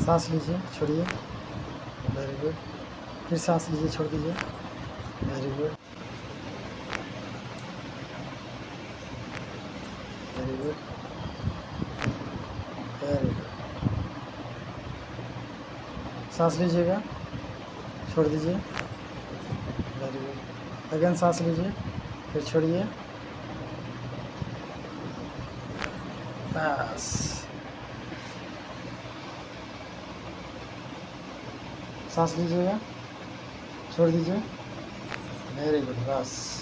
सांस लीजिए, छोड़िए, वेरी गुड। फिर सांस लीजिए, छोड़ दीजिए, very good, very good, very good. सांस लीजिएगा, छोड़ दीजिए, वेरी गुड। अगेन सांस लीजिए, फिर छोड़िए, बस। सांस लीजिएगा, छोड़ दीजिए, वेरी गुड, बस।